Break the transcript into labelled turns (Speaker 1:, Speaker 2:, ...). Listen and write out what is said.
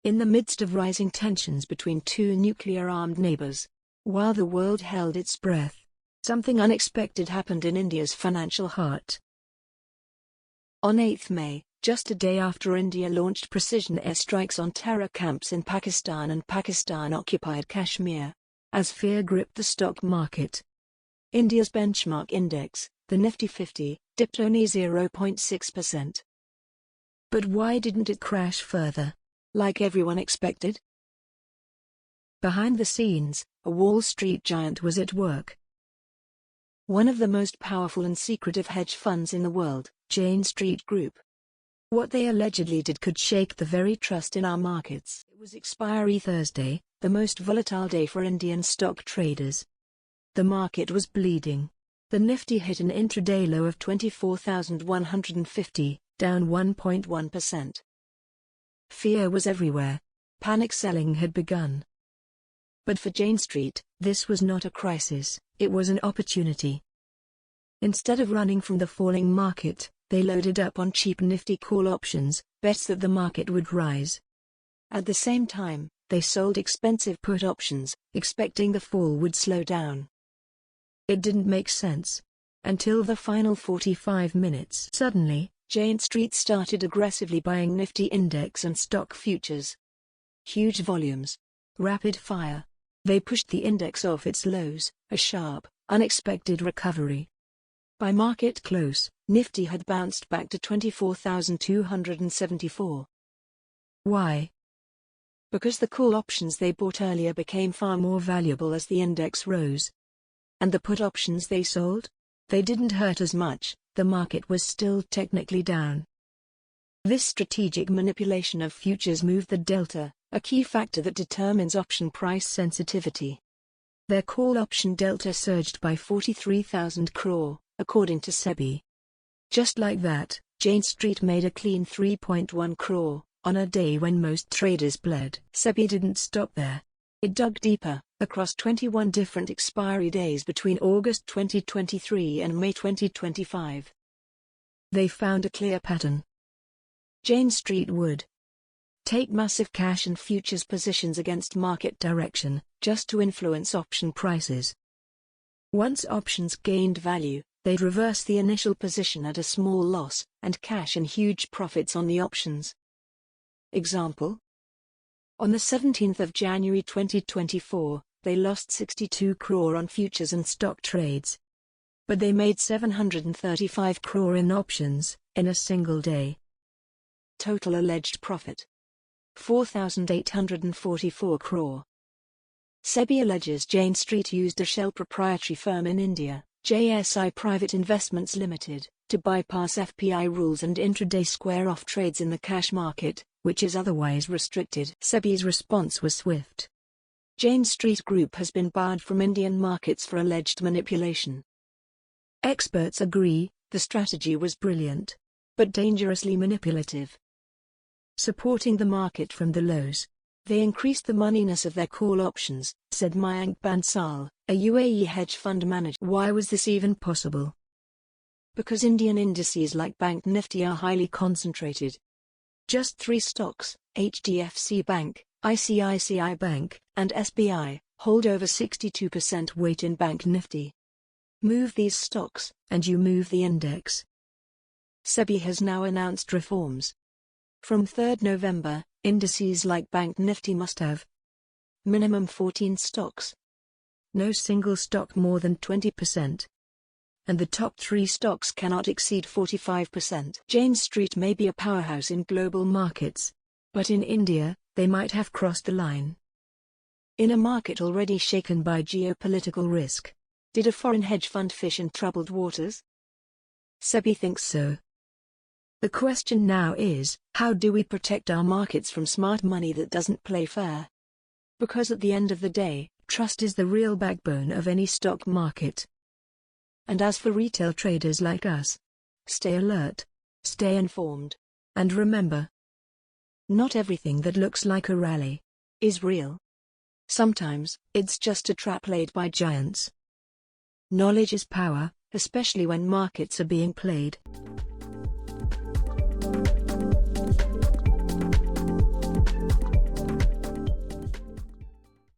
Speaker 1: In the midst of rising tensions between two nuclear-armed neighbors, while the world held its breath, something unexpected happened in India's financial heart. On 8 May, just a day after India launched precision airstrikes on terror camps in Pakistan and Pakistan-occupied Kashmir, as fear gripped the stock market, India's benchmark index, the Nifty 50, dipped only 0.6%. But why didn't it crash further, like everyone expected? Behind the scenes, a Wall Street giant was at work. One of the most powerful and secretive hedge funds in the world, Jane Street Group. What they allegedly did could shake the very trust in our markets. It was expiry Thursday, the most volatile day for Indian stock traders. The market was bleeding. The Nifty hit an intraday low of 24,150, down 1.1%. Fear was everywhere. Panic selling had begun. But for Jane Street, this was not a crisis, it was an opportunity. Instead of running from the falling market, they loaded up on cheap Nifty call options, bets that the market would rise. At the same time, they sold expensive put options, expecting the fall would slow down. It didn't make sense. Until the final 45 minutes. Suddenly, Jane Street started aggressively buying Nifty index and stock futures. Huge volumes. Rapid fire. They pushed the index off its lows, a sharp, unexpected recovery. By market close, Nifty had bounced back to 24,274. Why? Because the call options they bought earlier became far more valuable as the index rose. And the put options they sold? They didn't hurt as much, the market was still technically down. This strategic manipulation of futures moved the delta, a key factor that determines option price sensitivity. Their call option delta surged by 43,000 crore, according to SEBI. Just like that, Jane Street made a clean 3.1 crore, on a day when most traders bled. SEBI didn't stop there. It dug deeper, across 21 different expiry days between August 2023 and May 2025. They found a clear pattern. Jane Street would take massive cash and futures positions against market direction, just to influence option prices. Once options gained value, they'd reverse the initial position at a small loss, and cash in huge profits on the options. Example? On the 17th of January 2024, they lost 62 crore on futures and stock trades. But they made 735 crore in options, in a single day. Total alleged profit: 4,844 crore. SEBI alleges Jane Street used a shell proprietary firm in India, JSI Private Investments Limited, to bypass FPI rules and intraday square-off trades in the cash market, which is otherwise restricted. SEBI's response was swift. Jane Street Group has been barred from Indian markets for alleged manipulation. Experts agree, the strategy was brilliant, but dangerously manipulative. Supporting the market from the lows, they increased the moneyness of their call options, said Mayank Bansal, a UAE hedge fund manager. Why was this even possible? Because Indian indices like Bank Nifty are highly concentrated. Just 3 stocks, HDFC Bank, ICICI Bank, and SBI, hold over 62% weight in Bank Nifty. Move these stocks, and you move the index. SEBI has now announced reforms. From 3 November, indices like Bank Nifty must have minimum 14 stocks. No single stock more than 20%. And the top 3 stocks cannot exceed 45%. Jane Street may be a powerhouse in global markets, but in India, they might have crossed the line. In a market already shaken by geopolitical risk, did a foreign hedge fund fish in troubled waters? SEBI thinks so. The question now is, how do we protect our markets from smart money that doesn't play fair? Because at the end of the day, trust is the real backbone of any stock market. And as for retail traders like us, stay alert, stay informed, and remember, not everything that looks like a rally is real. Sometimes, it's just a trap laid by giants. Knowledge is power, especially when markets are being played.